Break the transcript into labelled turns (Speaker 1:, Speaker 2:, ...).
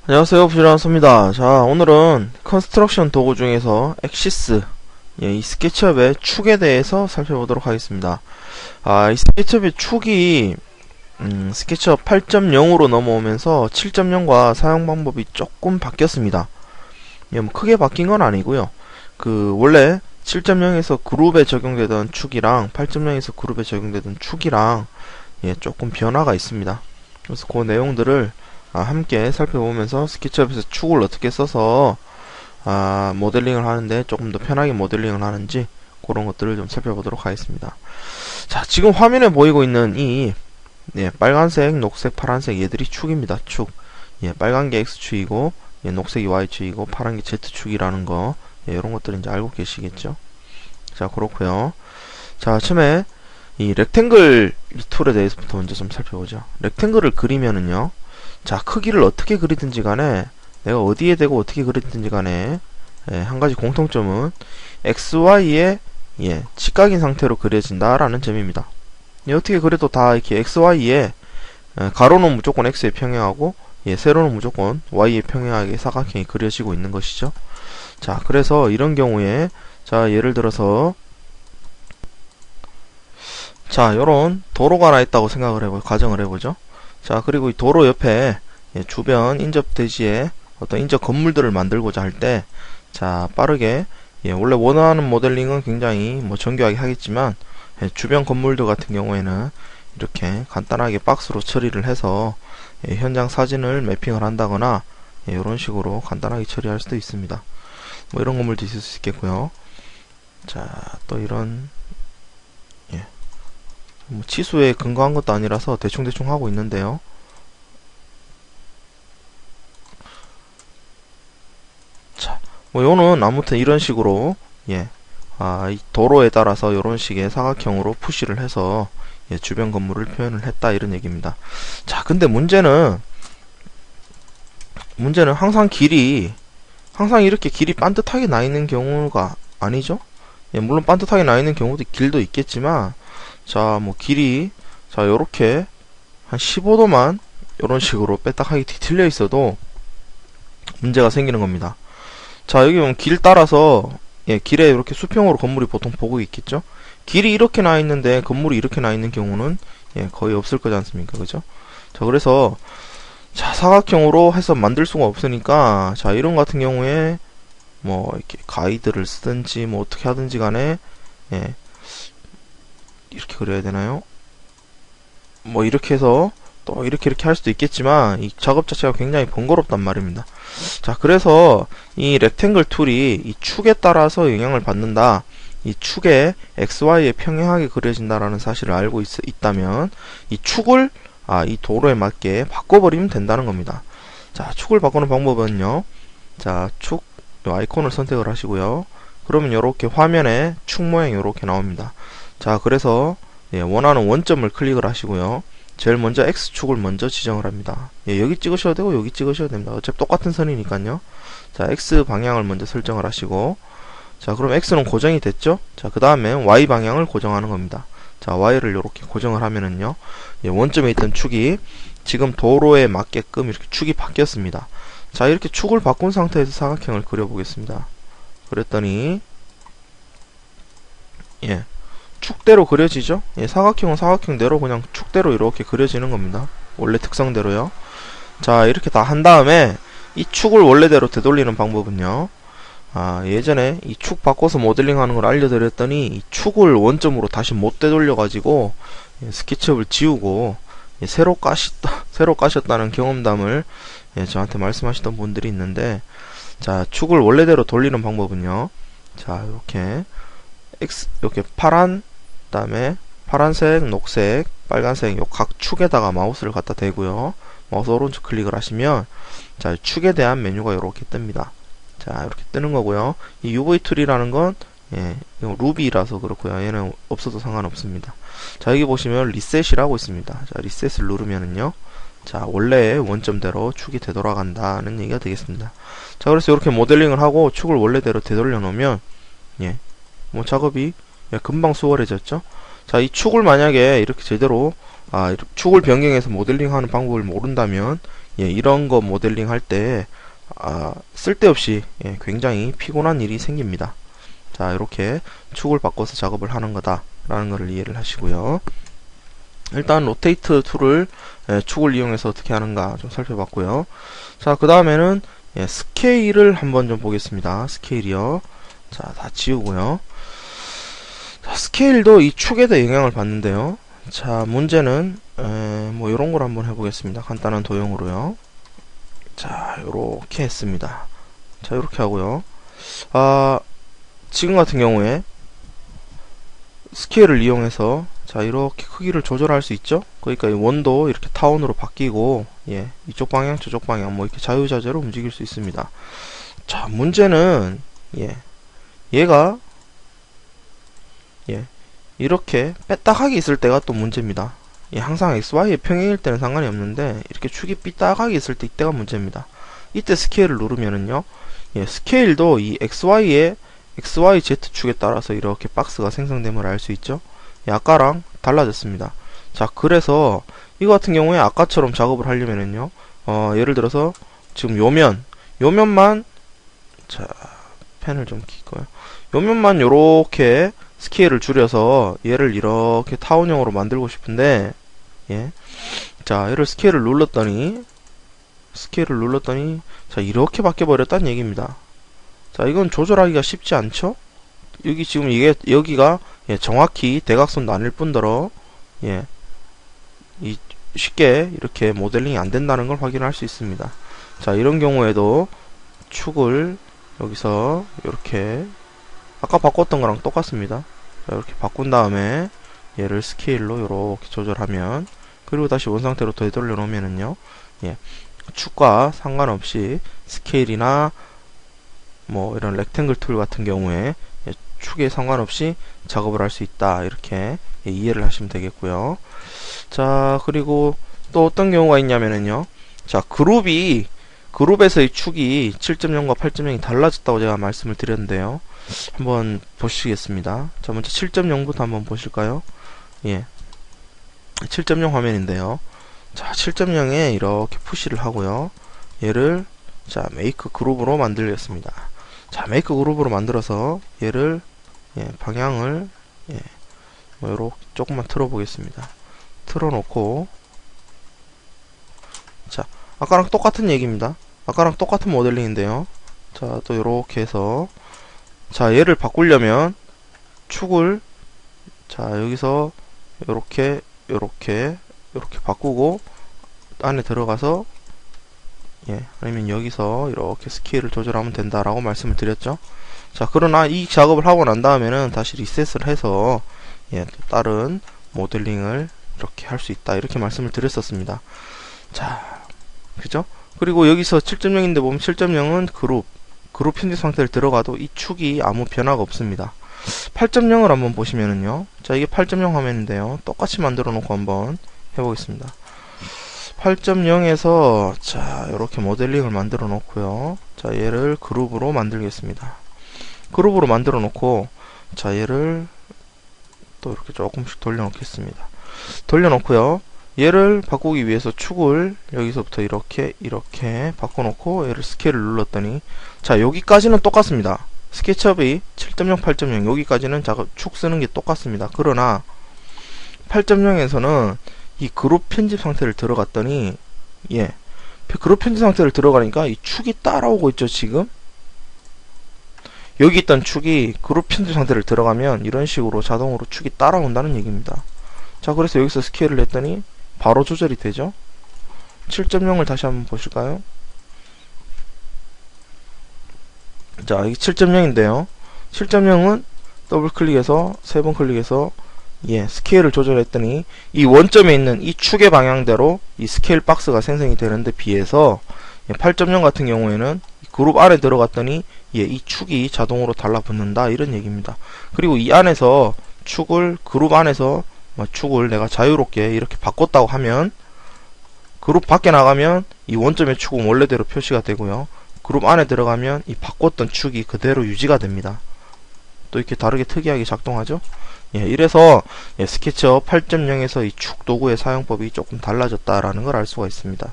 Speaker 1: 안녕하세요, 부지런합니다. 자, 오늘은 컨스트럭션 도구 중에서 엑시스, 이 스케치업의 축에 대해서 살펴보도록 하겠습니다. 이 스케치업의 축이 스케치업 8.0으로 넘어오면서 7.0과 사용 방법이 조금 바뀌었습니다. 뭐 크게 바뀐 건 아니고요. 원래 7.0에서 그룹에 적용되던 축이랑 8.0에서 그룹에 적용되던 축이랑 조금 변화가 있습니다. 그래서 그 내용들을 함께 살펴보면서 스케치업에서 축을 어떻게 써서 모델링을 하는데 조금 더 편하게 모델링을 하는지 그런 것들을 좀 살펴보도록 하겠습니다. 자, 지금 화면에 보이고 있는 이 빨간색, 녹색, 파란색 얘들이 축입니다. 축. 빨간 게 X축이고 녹색이 Y축이고 파란 게 Z축이라는 거 이런 것들은 이제 알고 계시겠죠. 자, 그렇고요. 자, 처음에 이 렉탱글 툴에 대해서부터 먼저 좀 살펴보죠. 렉탱글을 그리면은요. 자, 크기를 어떻게 그리든지 간에 내가 어디에 대고 어떻게 그리든지 간에 한 가지 공통점은 XY의 직각인 상태로 그려진다라는 점입니다. 어떻게 그래도 다 이렇게 XY에 가로는 무조건 X에 평행하고 세로는 무조건 Y에 평행하게 사각형이 그려지고 있는 것이죠. 자, 그래서 이런 경우에 자, 예를 들어서 자, 요런 도로가 하나 있다고 가정을 해보죠. 자, 그리고 이 도로 옆에 주변 인접 대지에 어떤 인접 건물들을 만들고자 할 때, 자, 빠르게, 원래 원하는 모델링은 굉장히 정교하게 하겠지만, 주변 건물들 같은 경우에는 이렇게 간단하게 박스로 처리를 해서 현장 사진을 매핑을 한다거나, 이런 식으로 간단하게 처리할 수도 있습니다. 이런 건물도 있을 수 있겠고요. 자, 또 이런, 치수에 근거한 것도 아니라서 대충대충 하고 있는데요. 자, 요는 아무튼 이런 식으로 이 도로에 따라서 이런 식의 사각형으로 푸시를 해서 주변 건물을 표현을 했다 이런 얘기입니다. 자, 근데 문제는 항상 이렇게 길이 반듯하게 나 있는 경우가 아니죠. 물론 반듯하게 나 있는 길도 있겠지만, 자, 길이, 자, 요렇게, 한 15도만, 요런 식으로 빼딱하게 뒤틀려 있어도, 문제가 생기는 겁니다. 자, 여기 보면 길 따라서, 길에 이렇게 수평으로 건물이 보통 보고 있겠죠? 길이 이렇게 나 있는데, 건물이 이렇게 나 있는 경우는, 거의 없을 거지 않습니까? 그죠? 자, 그래서, 자, 사각형으로 해서 만들 수가 없으니까, 자, 이런 같은 경우에, 이렇게 가이드를 쓰든지, 어떻게 하든지 간에, 이렇게 그려야 되나요? 이렇게 해서 또 이렇게 할 수도 있겠지만 이 작업 자체가 굉장히 번거롭단 말입니다. 자, 그래서 이 렉탱글 툴이 이 축에 따라서 영향을 받는다. 이 축에 XY에 평행하게 그려진다라는 사실을 알고 있다면 이 축을 이 도로에 맞게 바꿔버리면 된다는 겁니다. 자, 축을 바꾸는 방법은요. 자, 축 아이콘을 선택을 하시고요. 그러면 이렇게 화면에 축 모양이 이렇게 나옵니다. 자, 그래서 원하는 원점을 클릭을 하시고요. 제일 먼저 X축을 먼저 지정을 합니다. 여기 찍으셔도 되고 여기 찍으셔도 됩니다. 어차피 똑같은 선이니까요. 자, X 방향을 먼저 설정을 하시고, 자, 그럼 X는 고정이 됐죠? 자, 그 다음에 Y 방향을 고정하는 겁니다. 자, Y를 이렇게 고정을 하면은요, 원점에 있던 축이 지금 도로에 맞게끔 이렇게 축이 바뀌었습니다. 자, 이렇게 축을 바꾼 상태에서 사각형을 그려보겠습니다. 그랬더니 축대로 그려지죠? 사각형은 사각형대로 그냥 축대로 이렇게 그려지는 겁니다. 원래 특성대로요. 자, 이렇게 다 한 다음에 이 축을 원래대로 되돌리는 방법은요. 예전에 이 축 바꿔서 모델링 하는 걸 알려드렸더니 이 축을 원점으로 다시 못 되돌려가지고 스케치업을 지우고 새로 까셨다는 경험담을 저한테 말씀하시던 분들이 있는데, 자, 축을 원래대로 돌리는 방법은요. 자, 이렇게 그다음에 파란색, 녹색, 빨간색 요 각 축에다가 마우스를 갖다 대고요. 마우스 오른쪽 클릭을 하시면 자, 축에 대한 메뉴가 이렇게 뜹니다. 자, 이렇게 뜨는 거고요. 이 UV 툴이라는 건 이거 루비라서 그렇고요. 얘는 없어도 상관없습니다. 자, 여기 보시면 리셋이라고 있습니다. 자, 리셋을 누르면은요. 자, 원래의 원점대로 축이 되돌아간다는 얘기가 되겠습니다. 자, 그래서 이렇게 모델링을 하고 축을 원래대로 되돌려 놓으면 작업이 금방 수월해졌죠. 자, 이 축을 만약에 이렇게 제대로 축을 변경해서 모델링하는 방법을 모른다면 예, 이런 거 모델링 할 때 쓸데없이 예, 굉장히 피곤한 일이 생깁니다. 자, 이렇게 축을 바꿔서 작업을 하는 거다 라는 것을 이해를 하시고요. 일단 로테이트 툴을 예, 축을 이용해서 어떻게 하는가 좀 살펴봤고요. 자, 그 다음에는 예, 스케일을 한번 좀 보겠습니다. 스케일이요. 자, 다 지우고요. 자, 스케일도 이 축에 대해 영향을 받는데요. 자, 문제는 뭐 이런 걸 한번 해보겠습니다. 간단한 도형으로요. 자, 요렇게 했습니다. 자, 요렇게 하고요. 지금 같은 경우에 스케일을 이용해서 자, 이렇게 크기를 조절할 수 있죠. 그러니까 이 원도 이렇게 타원으로 바뀌고 예, 이쪽 방향 저쪽 방향 뭐 이렇게 자유자재로 움직일 수 있습니다. 자, 문제는 예, 얘가 예, 이렇게 빼딱하게 있을 때가 또 문제입니다. 예, 항상 XY의 평행일 때는 상관이 없는데 이렇게 축이 삐딱하게 있을 때 이때가 문제입니다. 이때 스케일을 누르면은요, 예, 스케일도 이 XY의 XYZ축에 따라서 이렇게 박스가 생성됨을 알 수 있죠. 예, 아까랑 달라졌습니다. 자, 그래서 이거 같은 경우에 아까처럼 작업을 하려면은요, 예를 들어서 지금 요면만 자, 펜을 좀 킬까요? 요면만 요렇게 스케일을 줄여서 얘를 이렇게 타원형으로 만들고 싶은데 예. 자, 얘를 스케일을 눌렀더니 자, 이렇게 바뀌어 버렸다는 얘기입니다. 자, 이건 조절하기가 쉽지 않죠? 여기 지금 여기가 예, 정확히 대각선도 아닐 뿐더러 예, 쉽게 이렇게 모델링이 안 된다는 걸 확인할 수 있습니다. 자, 이런 경우에도 축을 여기서 이렇게 아까 바꿨던 거랑 똑같습니다. 자, 이렇게 바꾼 다음에 얘를 스케일로 이렇게 조절하면, 그리고 다시 원상태로 되돌려 놓으면은요, 예, 축과 상관없이 스케일이나 뭐 이런 렉탱글 툴 같은 경우에 예, 축에 상관없이 작업을 할 수 있다, 이렇게 예, 이해를 하시면 되겠고요. 자, 그리고 또 어떤 경우가 있냐면은요, 자, 그룹에서의 축이 7.0과 8.0이 달라졌다고 제가 말씀을 드렸는데요. 한번 보시겠습니다. 자, 먼저 7.0부터 한번 보실까요? 예. 7.0 화면인데요. 자, 7.0에 이렇게 푸시를 하고요. 얘를 자, 메이크 그룹으로 만들겠습니다. 자, 메이크 그룹으로 만들어서 얘를 예, 방향을 예, 뭐 요렇게 조금만 틀어 보겠습니다. 틀어 놓고, 자, 아까랑 똑같은 얘기입니다. 아까랑 똑같은 모델링인데요. 자, 또 요렇게 해서 자, 얘를 바꾸려면 축을 자, 여기서 요렇게 바꾸고 안에 들어가서 예, 아니면 여기서 이렇게 스케일을 조절하면 된다라고 말씀을 드렸죠. 자, 그러나 이 작업을 하고 난 다음에는 다시 리셋을 해서 예, 또 다른 모델링을 이렇게 할 수 있다, 이렇게 말씀을 드렸었습니다. 자, 그죠? 그리고 여기서 7.0인데 보면 7.0은 그룹 편집 상태를 들어가도 이 축이 아무 변화가 없습니다. 8.0을 한번 보시면은요, 자, 이게 8.0 화면인데요, 똑같이 만들어 놓고 한번 해보겠습니다. 8.0에서 자, 이렇게 모델링을 만들어 놓고요. 자, 얘를 그룹으로 만들겠습니다. 그룹으로 만들어 놓고 자, 얘를 또 이렇게 조금씩 돌려 놓겠습니다. 돌려 놓고요, 얘를 바꾸기 위해서 축을 여기서부터 이렇게 바꿔 놓고 얘를 스케일을 눌렀더니 자, 여기까지는 똑같습니다. 스케치업이 7.0, 8.0 여기까지는 축 쓰는 게 똑같습니다. 그러나 8.0에서는 이 그룹 편집 상태를 들어갔더니 예, 그룹 편집 상태를 들어가니까 이 축이 따라오고 있죠. 지금 여기 있던 축이 그룹 편집 상태를 들어가면 이런 식으로 자동으로 축이 따라온다는 얘기입니다. 자, 그래서 여기서 스케일을 했더니 바로 조절이 되죠. 7.0을 다시 한번 보실까요? 자, 이게 7.0인데요 7.0은 더블 클릭해서 3번 클릭해서 예, 스케일을 조절했더니 이 원점에 있는 이 축의 방향대로 이 스케일 박스가 생성이 되는데 비해서 8.0 같은 경우에는 그룹 안에 들어갔더니 예, 이 축이 자동으로 달라붙는다, 이런 얘기입니다. 그리고 이 안에서 그룹 안에서 축을 내가 자유롭게 이렇게 바꿨다고 하면 그룹 밖에 나가면 이 원점의 축은 원래대로 표시가 되고요, 그룹 안에 들어가면 이 바꿨던 축이 그대로 유지가 됩니다. 또 이렇게 다르게 특이하게 작동하죠. 예, 이래서 예, 스케치업 8.0에서 이 축 도구의 사용법이 조금 달라졌다라는 걸 알 수가 있습니다.